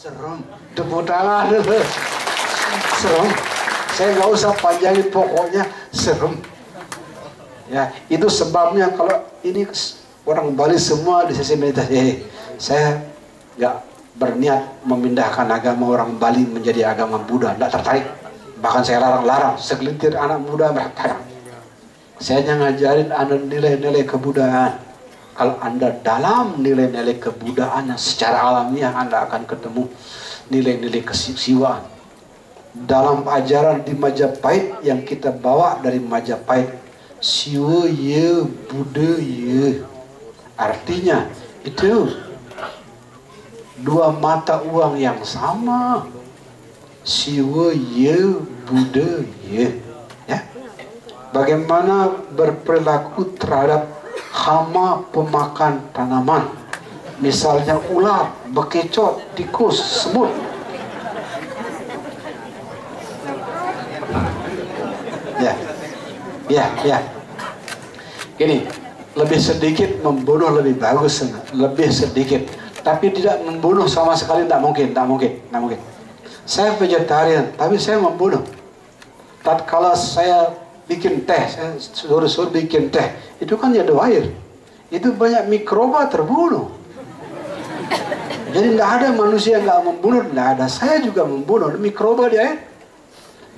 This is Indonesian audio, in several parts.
Serem. Tepuk tangan dulu. Serem. Saya nggak usah panjangin, pokoknya serem. Ya, itu sebabnya kalau ini orang Bali semua di sesi meditasi, saya nggak berniat memindahkan agama orang Bali menjadi agama Buddha, nggak tertarik. Bahkan saya larang-larang, segelintir anak muda bertanya. Saya hanya ngajarin Anda nilai-nilai kebudayaan. Kalau Anda dalam nilai-nilai kebudayaan secara alamiah, Anda akan ketemu nilai-nilai kejiwaan. Dalam ajaran di Majapahit yang kita bawa dari Majapahit, Siwa ye Buddha ye, artinya itu dua mata uang yang sama. Siwa ye Buddha ye, ya. Bagaimana berperilaku terhadap hama pemakan tanaman, misalnya ular, bekicot, tikus, semut. Ya. Gini, lebih sedikit membunuh lebih bagus, lebih sedikit. Tapi tidak membunuh sama sekali tidak mungkin. Saya vegetarian, tapi saya membunuh. Tatkala saya bikin teh, saya suruh bikin teh, itu kan ada air, itu banyak mikroba terbunuh. Jadi tidak ada manusia yang nggak membunuh, tidak ada. Saya juga membunuh mikroba di air.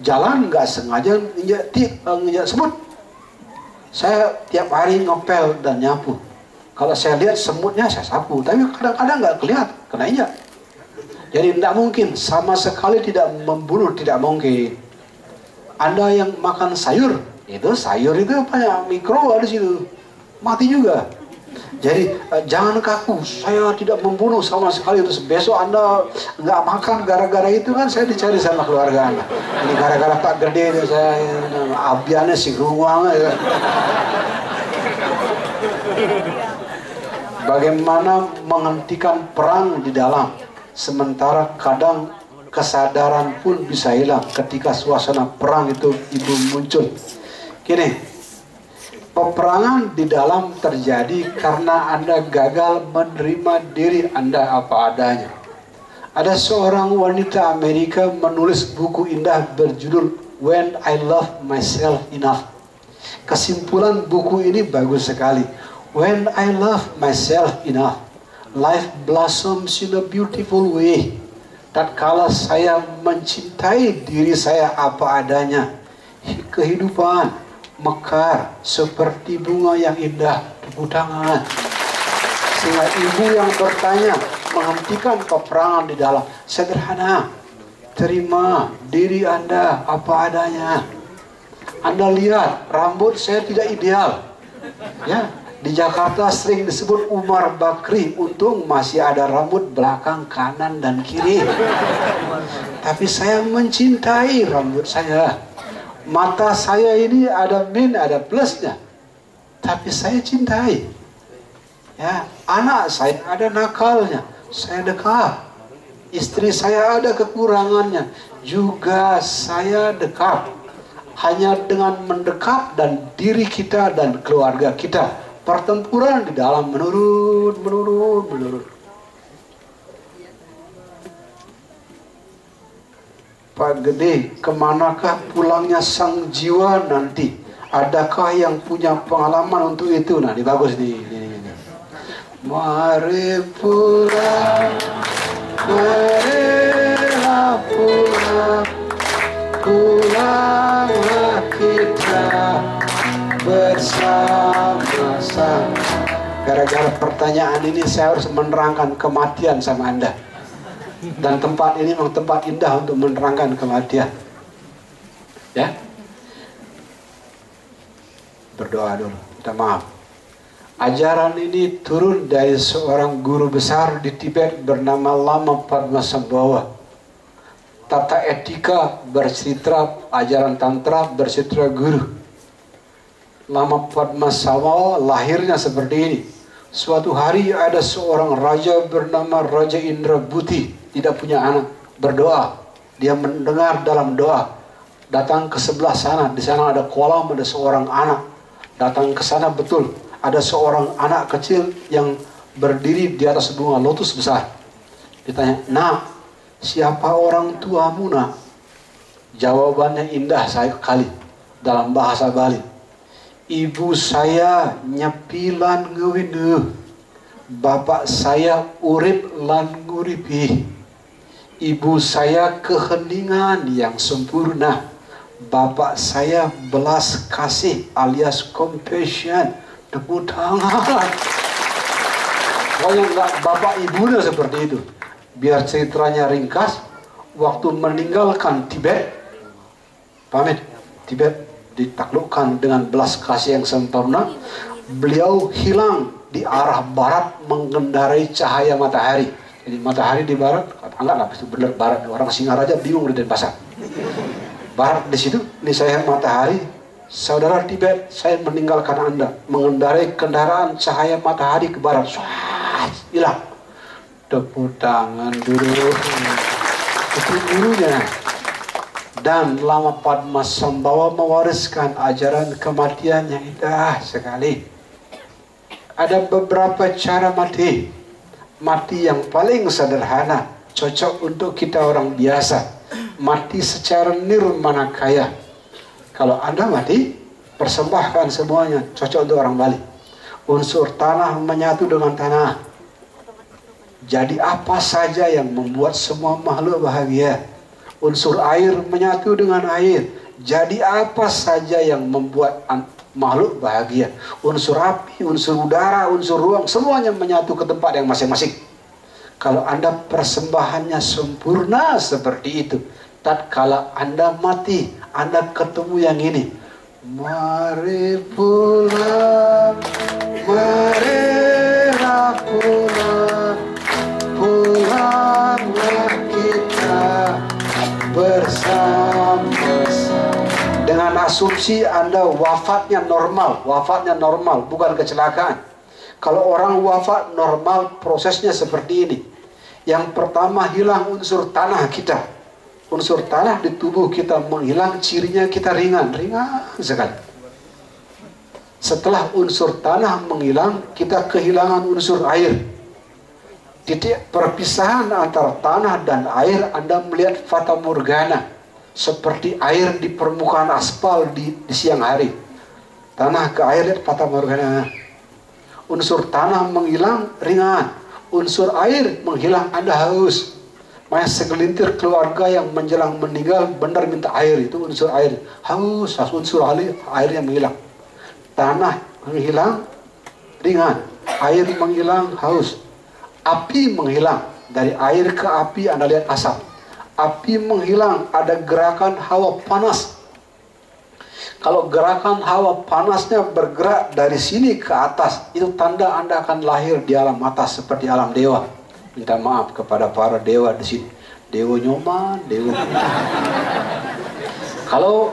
Jalan nggak sengaja injak semut. Saya tiap hari ngepel dan nyapu. Kalau saya lihat semutnya saya sapu, tapi kadang-kadang nggak kelihatan, kena injak. Jadi tidak mungkin, sama sekali tidak membunuh, tidak mungkin. Anda yang makan sayur itu banyak mikroba di situ, mati juga. Jadi jangan kaku, saya tidak membunuh sama sekali. Terus besok Anda nggak makan gara-gara itu, kan saya dicari sama keluarga Anda. Ini gara-gara Pak Gede itu saya abiannya si ruang. Ya. Bagaimana menghentikan perang di dalam, sementara kadang kesadaran pun bisa hilang ketika suasana perang itu muncul. Gini, peperangan di dalam terjadi karena Anda gagal menerima diri Anda apa adanya. Ada seorang wanita Amerika menulis buku indah berjudul When I Love Myself Enough. Kesimpulan buku ini bagus sekali. When I love myself enough, life blossoms in a beautiful way. Tatkala saya mencintai diri saya apa adanya, kehidupan mekar seperti bunga yang indah. Tepuk tangan. Sehingga ibu yang bertanya, menghentikan peperangan di dalam, sederhana. Terima diri Anda apa adanya. Anda lihat, rambut saya tidak ideal. Ya, di Jakarta sering disebut Umar Bakri, untung masih ada rambut belakang, kanan, dan kiri. Tapi saya mencintai rambut saya. Mata saya ini ada min, ada plusnya. Tapi saya cintai. Ya, anak saya ada nakalnya, saya dekat. Istri saya ada kekurangannya, juga saya dekat. Hanya dengan mendekat dan diri kita dan keluarga kita, pertempuran di dalam menurun. Pak Gede, kemanakah pulangnya sang jiwa nanti? Adakah yang punya pengalaman untuk itu? Nah, ini bagus nih. Mari pulang, marilah pulang, pulanglah kita bersama-sama. Gara-gara pertanyaan ini saya harus menerangkan kematian sama Anda. Dan tempat ini memang tempat indah untuk menerangkan kematian. Ya, berdoa dulu, minta maaf. Ajaran ini turun dari seorang guru besar di Tibet bernama Lama Padmasambhava. Tata etika bersitra, ajaran tantra bersitra guru. Lama Padmasambhava lahirnya seperti ini. Suatu hari ada seorang raja bernama Raja Indrabuti, tidak punya anak, berdoa. Dia mendengar dalam doa, datang ke sebelah sana, di sana ada kolam, ada seorang anak. Datang ke sana, betul, ada seorang anak kecil yang berdiri di atas bunga lotus besar. Ditanya, "Nah, Siapa orang tuamu nak? Jawabannya indah sekali dalam bahasa Bali. Ibu saya nyepilan ngewinu, bapak saya urip lan nguripi. Ibu saya keheningan yang sempurna, bapak saya belas kasih alias compassion. Tepuk tangan. Pokoknya enggak bapak ibunya seperti itu. Biar ceritanya ringkas, waktu meninggalkan Tibet, pamit Tibet ditaklukkan dengan belas kasih yang sempurna, beliau hilang di arah barat mengendarai cahaya matahari. Jadi matahari di barat, anggaplah itu benar barat. Orang Singaraja bingung di Denpasar. Barat di situ, ini saya matahari. Saudara Tibet, saya meninggalkan Anda, mengendarai kendaraan cahaya matahari ke barat. Hilang. Tepuk tangan dulu. Itu gurunya. Dan Lama Padma Sambhawa mewariskan ajaran kematian yang indah sekali. Ada beberapa cara mati. Mati yang paling sederhana, cocok untuk kita orang biasa. Mati secara nirmana kaya. Kalau Anda mati, persembahkan semuanya, cocok untuk orang Bali. Unsur tanah menyatu dengan tanah. Jadi apa saja yang membuat semua makhluk bahagia. Unsur air menyatu dengan air. Jadi apa saja yang membuat makhluk bahagia. Unsur api, unsur udara, unsur ruang, semuanya menyatu ke tempat yang masing-masing. Kalau Anda persembahannya sempurna seperti itu, tatkala Anda mati, Anda ketemu yang ini. Mari pulang, marilah pulang, pulanglah kita bersama-sama. Dengan asumsi Anda wafatnya normal, bukan kecelakaan. Kalau orang wafat normal, prosesnya seperti ini. Yang pertama, hilang unsur tanah kita. Unsur tanah di tubuh kita menghilang, cirinya kita ringan sekali. Setelah unsur tanah menghilang, kita kehilangan unsur air. Titik perpisahan antara tanah dan air, Anda melihat fata morgana. Seperti air di permukaan aspal di siang hari. Tanah ke air, lihat fata morgana. Unsur tanah menghilang, ringan. Unsur air menghilang, Anda haus. Makanya segelintir keluarga yang menjelang meninggal benar minta air, itu unsur air. Haus, unsur air yang menghilang. Tanah menghilang, ringan. Air menghilang, haus. Api menghilang. Dari air ke api Anda lihat asap. Api menghilang, ada gerakan hawa panas. Kalau gerakan hawa panasnya bergerak dari sini ke atas, itu tanda Anda akan lahir di alam atas seperti alam dewa. Minta maaf kepada para dewa di sini. Dewa Nyoman, Dewa. Kalau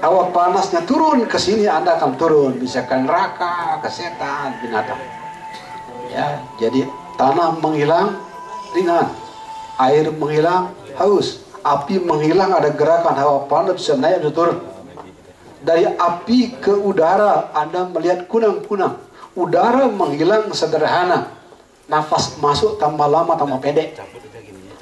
hawa panasnya turun ke sini, Anda akan turun, bisa ke neraka, ke setan, binatang. Ya, jadi tanah menghilang, ringan. Air menghilang, haus. Api menghilang, ada gerakan hawa panas, bisa naik, bisa turun. Dari api ke udara, Anda melihat kunang-kunang. Udara menghilang sederhana. Nafas masuk tambah lama, tambah pendek.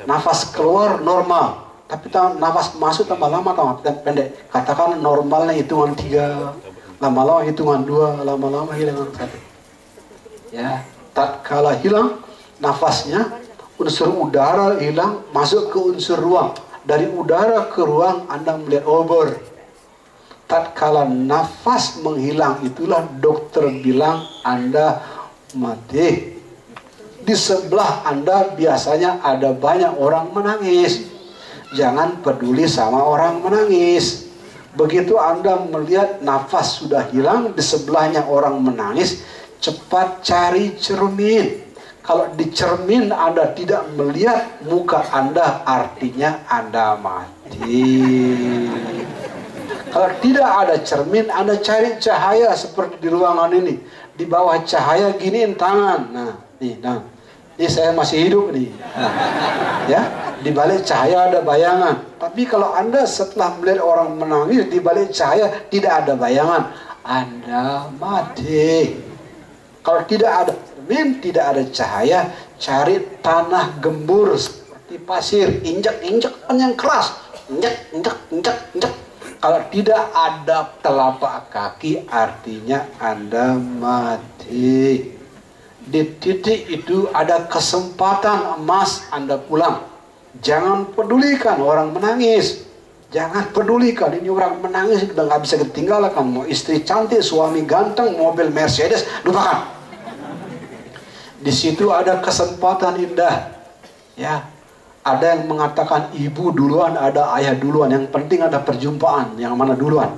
Nafas keluar normal. Tapi nafas masuk tambah lama, tambah pendek. Katakan normalnya hitungan 3. Lama-lama hitungan 2. Lama-lama hitungan 1. Ya, tatkala hilang nafasnya, unsur udara hilang, masuk ke unsur ruang. Dari udara ke ruang Anda melihat obor. Tatkala nafas menghilang, itulah dokter bilang Anda mati. Di sebelah Anda biasanya ada banyak orang menangis. Jangan peduli sama orang menangis. Begitu Anda melihat nafas sudah hilang, di sebelahnya orang menangis, cepat cari cermin. Kalau di cermin Anda tidak melihat muka Anda, artinya Anda mati. Kalau tidak ada cermin, Anda cari cahaya seperti di ruangan ini. Di bawah cahaya giniin tangan. Nah, ini saya masih hidup nih. Nah, ya, di balik cahaya ada bayangan. Tapi kalau Anda setelah melihat orang menangis, di balik cahaya tidak ada bayangan, Anda mati. Kalau tidak ada cermin, tidak ada cahaya, cari tanah gembur seperti di pasir, injak-injak yang keras, injak. Kalau tidak ada telapak kaki, artinya Anda mati. Di titik itu ada kesempatan emas Anda pulang. Jangan pedulikan orang menangis. Jangan pedulikan, ini orang menangis udah nggak bisa ketinggalan. Mau istri cantik, suami ganteng, mobil Mercedes, lupakan. Di situ ada kesempatan indah. Ya, ada yang mengatakan ibu duluan, ada ayah duluan. Yang penting ada perjumpaan. Yang mana duluan?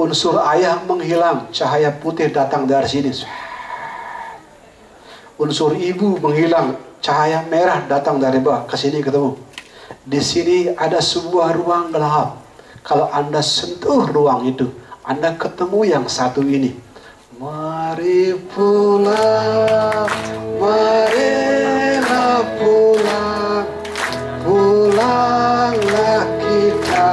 Unsur ayah menghilang, cahaya putih datang dari sini. Unsur ibu menghilang, cahaya merah datang dari bawah ke sini ketemu. Di sini ada sebuah ruang gelap. Kalau Anda sentuh ruang itu, Anda ketemu yang satu ini. Mari pulang, marilah pulang, pulanglah kita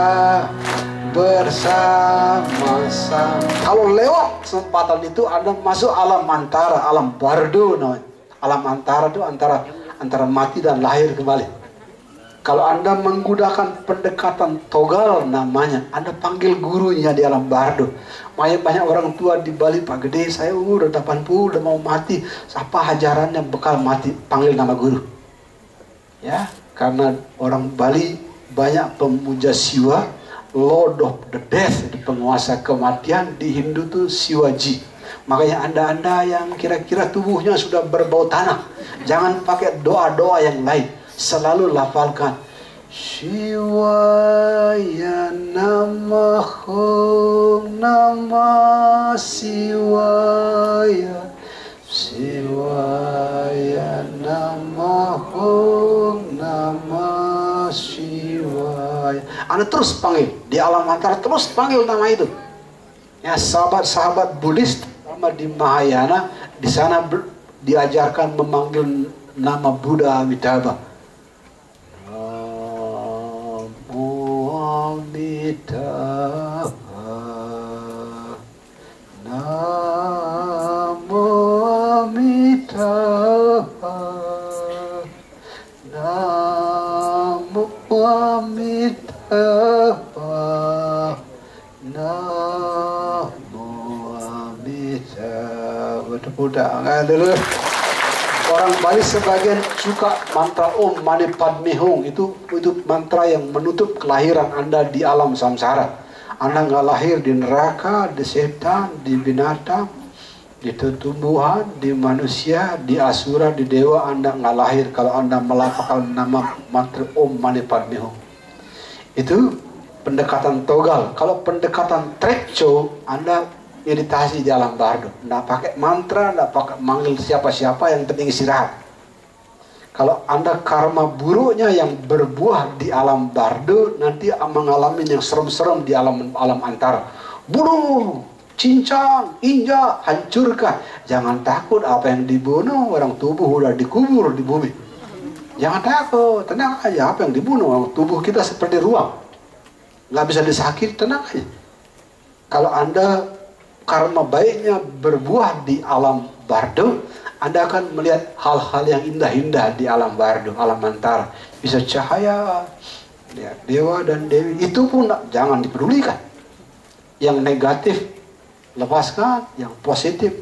bersama-sama. Kalau lewat kesempatan itu Anda masuk alam antara, alam bardo namanya. Alam antara itu antara mati dan lahir kembali. Kalau Anda menggunakan pendekatan togal namanya, Anda panggil gurunya di alam bardo. Banyak orang tua di Bali, Pak Gede, saya udah 80, udah mau mati. Apa hajarannya bekal mati? Panggil nama guru. Ya, karena orang Bali banyak pemuja Siwa, Lord of the Death, penguasa kematian. Di Hindu tuh Siwaji. Makanya Anda yang kira-kira tubuhnya sudah berbau tanah, jangan pakai doa-doa yang lain. Selalu lafalkan Shivaya Namaho Namah Shivaya Shivaya Namaho Namah Shivaya. Anda terus panggil di alam antara, terus panggil nama itu. Ya, sahabat-sahabat Buddhis sama di Mahayana di sana diajarkan memanggil nama Buddha Amitabha. Namo Amitabha, Namo Amitabha, Namo Amitabha. Tepuk tangan dulu. Orang Bali sebagian suka mantra Om Mani Padme Hum. Itu mantra yang menutup kelahiran Anda di alam samsara. Anda nggak lahir di neraka, di setan, di binatang, di tumbuhan, di manusia, di asura, di dewa. Anda nggak lahir kalau Anda melafalkan nama mantra Om Mani Padme Hum. Itu pendekatan togal. Kalau pendekatan trekco, Anda meditasi di alam bardo. Nggak pakai mantra, nggak pakai manggil siapa-siapa, yang penting istirahat. Kalau Anda karma buruknya yang berbuah di alam bardo, nanti mengalami yang serem-serem di alam antara. Bunuh, cincang, injak, hancurkan. Jangan takut apa yang dibunuh, orang tubuh udah dikubur di bumi. Jangan takut, tenang aja. Apa yang dibunuh, tubuh kita seperti ruang, nggak bisa disakiti, tenang aja. Kalau Anda karma baiknya berbuah di alam bardo, Anda akan melihat hal-hal yang indah-indah di alam bardo, alam antara. Bisa cahaya, ya, dewa dan dewi. Itu pun jangan dipedulikan. Yang negatif lepaskan, yang positif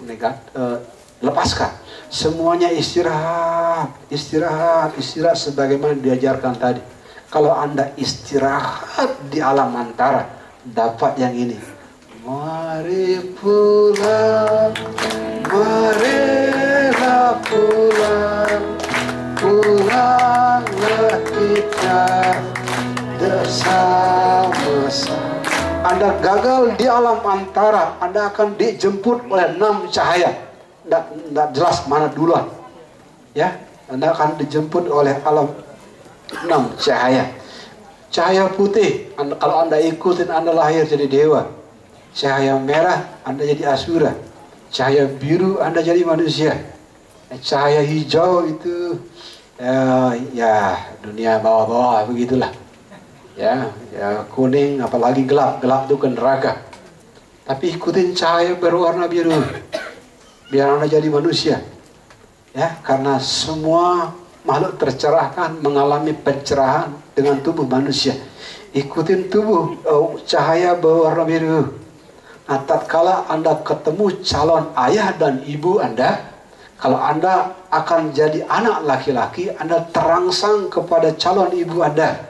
lepaskan. Semuanya istirahat, istirahat, istirahat sebagaimana diajarkan tadi. Kalau Anda istirahat di alam antara, dapat yang ini. Mari pulang, marilah pulang, pulanglah kita bersama-sama. Anda gagal di alam antara, Anda akan dijemput oleh 6 cahaya. Tidak jelas mana duluan. Ya, Anda akan dijemput oleh alam 6 cahaya. Cahaya putih, kalau Anda ikutin, Anda lahir jadi dewa. Cahaya merah, Anda jadi asura. Cahaya biru, Anda jadi manusia. Cahaya hijau itu ya dunia bawah-bawah, begitulah. Ya kuning, apalagi gelap itu ke neraka. Tapi ikutin cahaya berwarna biru, biar Anda jadi manusia. Ya, karena semua makhluk tercerahkan mengalami pencerahan dengan tubuh manusia. Ikutin tubuh cahaya berwarna biru. Nah, tatkala Anda ketemu calon ayah dan ibu Anda, kalau Anda akan jadi anak laki-laki, Anda terangsang kepada calon ibu Anda.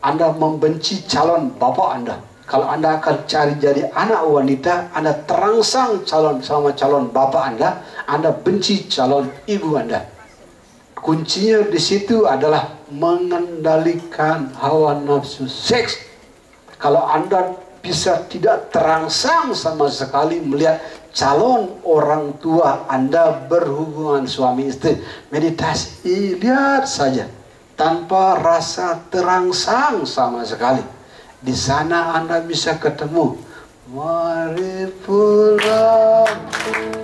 Anda membenci calon bapak Anda. Kalau Anda akan cari jadi anak wanita, Anda terangsang sama calon bapak Anda benci calon ibu Anda. Kuncinya di situ adalah mengendalikan hawa nafsu seks. Kalau Anda bisa tidak terangsang sama sekali melihat calon orang tua Anda berhubungan suami istri, meditasi, lihat saja tanpa rasa terangsang sama sekali. Di sana Anda bisa ketemu, mari pulang,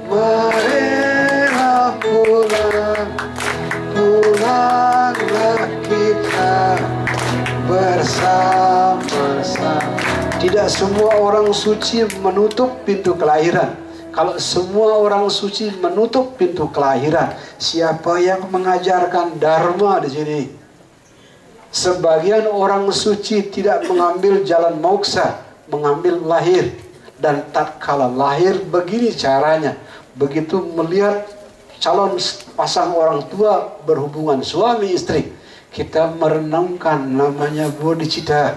marilah pulang, pulanglah kita bersama-sama. Tidak semua orang suci menutup pintu kelahiran. Kalau semua orang suci menutup pintu kelahiran, siapa yang mengajarkan dharma di sini? Sebagian orang suci tidak mengambil jalan moksa, mengambil lahir. Dan tatkala lahir begini caranya. Begitu melihat calon pasang orang tua berhubungan suami istri, kita merenungkan namanya bodhicitta.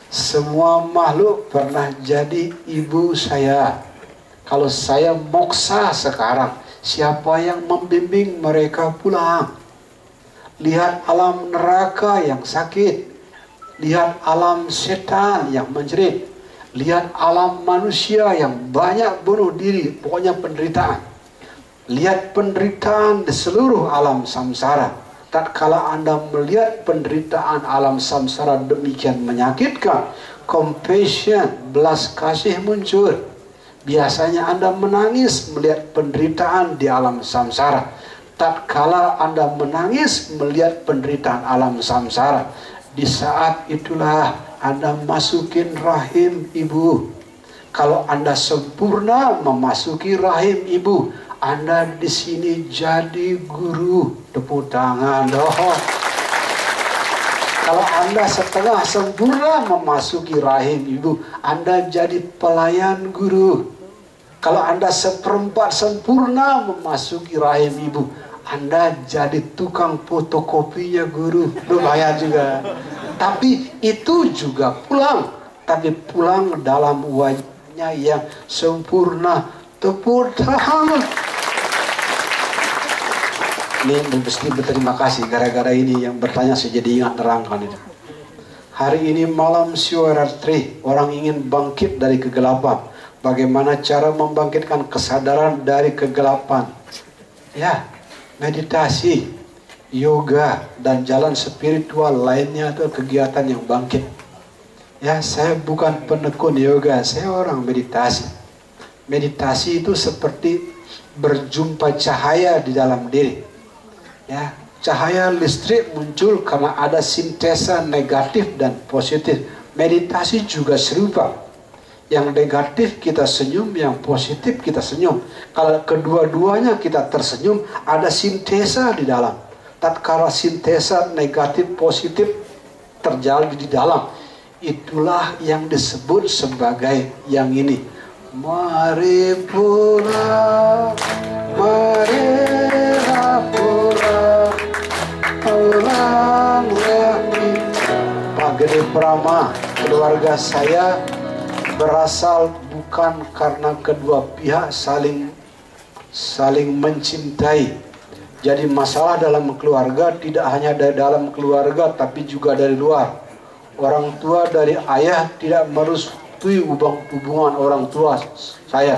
Semua makhluk pernah jadi ibu saya. Kalau saya moksa sekarang, siapa yang membimbing mereka pulang? Lihat alam neraka yang sakit, lihat alam setan yang menjerit, lihat alam manusia yang banyak bunuh diri, pokoknya penderitaan. Lihat penderitaan di seluruh alam samsara. Tatkala Anda melihat penderitaan alam samsara demikian menyakitkan, compassion, belas kasih muncul. Biasanya Anda menangis melihat penderitaan di alam samsara. Tatkala Anda menangis melihat penderitaan alam samsara, di saat itulah Anda masukin rahim ibu. Kalau Anda sempurna memasuki rahim ibu, Anda di sini jadi guru. Tepuk tangan dong. Kalau Anda setengah sempurna memasuki rahim ibu, Anda jadi pelayan guru. Kalau Anda seperempat sempurna memasuki rahim ibu, Anda jadi tukang fotokopinya guru. Lumayan juga. Tapi itu juga pulang. Tapi pulang dalam wajahnya yang sempurna. Tepuk tangan. Ini mesti berterima kasih. Gara-gara ini yang bertanya saya jadi ingat nerangkan itu. Hari ini malam Shivaratri, orang ingin bangkit dari kegelapan. Bagaimana cara membangkitkan kesadaran dari kegelapan? Ya, meditasi, yoga, dan jalan spiritual lainnya itu kegiatan yang bangkit. Ya, saya bukan penekun yoga, saya orang meditasi. Meditasi itu seperti berjumpa cahaya di dalam diri. Ya, cahaya listrik muncul karena ada sintesa negatif dan positif. Meditasi juga serupa. Yang negatif kita senyum, yang positif kita senyum. Kalau kedua-duanya kita tersenyum, ada sintesa di dalam. Tatkala sintesa negatif positif terjadi di dalam, itulah yang disebut sebagai yang ini. Mari pulang, marilah pulang, pulanglah kita. Pak Gede Prama, keluarga saya berasal bukan karena kedua pihak saling mencintai. Jadi masalah dalam keluarga tidak hanya dari dalam keluarga tapi juga dari luar. Orang tua dari ayah tidak merestui hubungan orang tua saya.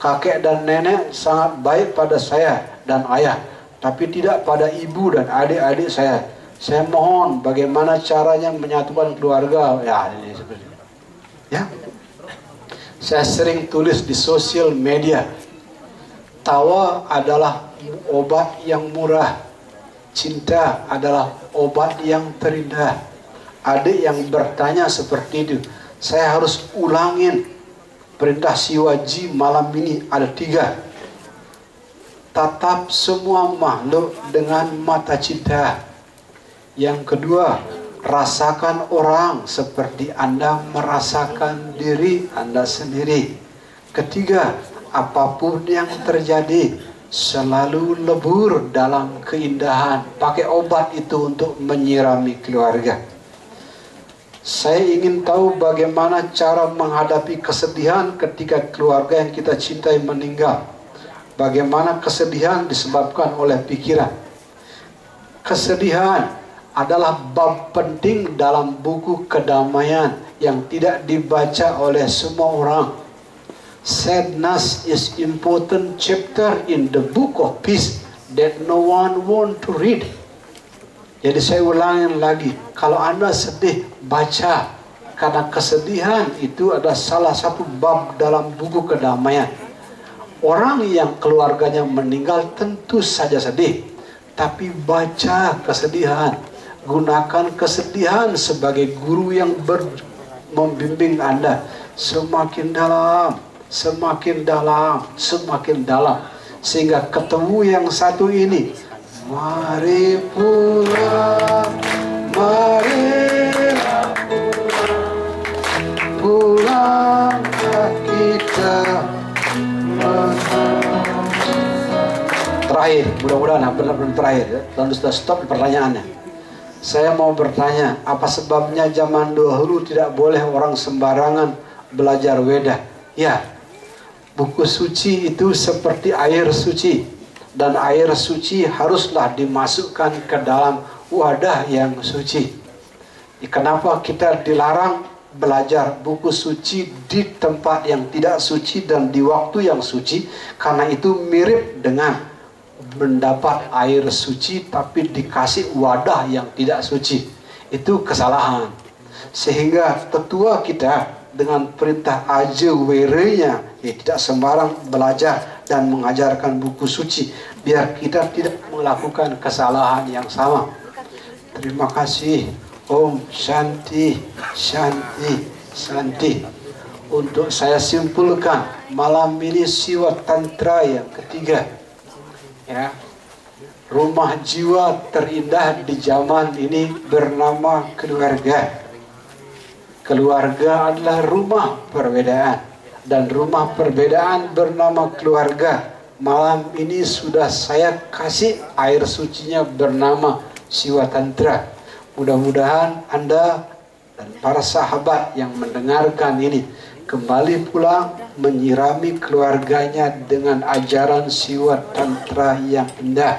Kakek dan nenek sangat baik pada saya dan ayah, tapi tidak pada ibu dan adik-adik saya. Saya mohon bagaimana caranya menyatukan keluarga. Ya, ini seperti ini. Ya. Saya sering tulis di sosial media, tawa adalah obat yang murah, cinta adalah obat yang terindah. Adik yang bertanya seperti itu, saya harus ulangin perintah Shivaji malam ini ada 3. tatap semua makhluk dengan mata cinta. Yang kedua, rasakan orang seperti Anda merasakan diri Anda sendiri. Ketiga, apapun yang terjadi, selalu lebur dalam keindahan. Pakai obat itu untuk menyirami keluarga. Saya ingin tahu bagaimana cara menghadapi kesedihan ketika keluarga yang kita cintai meninggal. Bagaimana kesedihan disebabkan oleh pikiran. Kesedihan adalah bab penting dalam buku kedamaian yang tidak dibaca oleh semua orang. Sadness is important chapter in the book of peace that no one want to read. Jadi saya ulangi lagi, kalau Anda sedih, baca. Karena kesedihan itu adalah salah satu bab dalam buku kedamaian. Orang yang keluarganya meninggal tentu saja sedih, tapi baca kesedihan. Gunakan kesedihan sebagai guru yang membimbing Anda. Semakin dalam, semakin dalam, semakin dalam. Sehingga ketemu yang satu ini. Mari pulang, marilah pulang kita. Terakhir, mudah-mudahan benar-benar terakhir ya. Lalu sudah stop pertanyaannya. Saya mau bertanya, apa sebabnya zaman dahulu tidak boleh orang sembarangan belajar Weda? Ya, buku suci itu seperti air suci. Dan air suci haruslah dimasukkan ke dalam wadah yang suci. Kenapa kita dilarang belajar buku suci di tempat yang tidak suci dan di waktu yang suci? Karena itu mirip dengan mendapat air suci tapi dikasih wadah yang tidak suci. Itu kesalahan. Sehingga tetua kita dengan perintah aja werenya tidak sembarang belajar dan mengajarkan buku suci, biar kita tidak melakukan kesalahan yang sama. Terima kasih. Om Shanti, Shanti, Shanti. Untuk saya simpulkan, malam ini Siwa Tantra yang ketiga. Ya, rumah jiwa terindah di zaman ini bernama keluarga. Keluarga adalah rumah perbedaan. Dan rumah perbedaan bernama keluarga. Malam ini sudah saya kasih air sucinya bernama Siwa Tantra. Mudah-mudahan Anda dan para sahabat yang mendengarkan ini kembali pulang menyirami keluarganya dengan ajaran Siwa Tantra yang indah.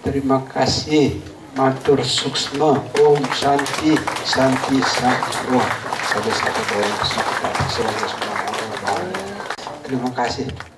Terima kasih. Matur suksma. Om Shanti, Shanti, Shanti. Terima kasih.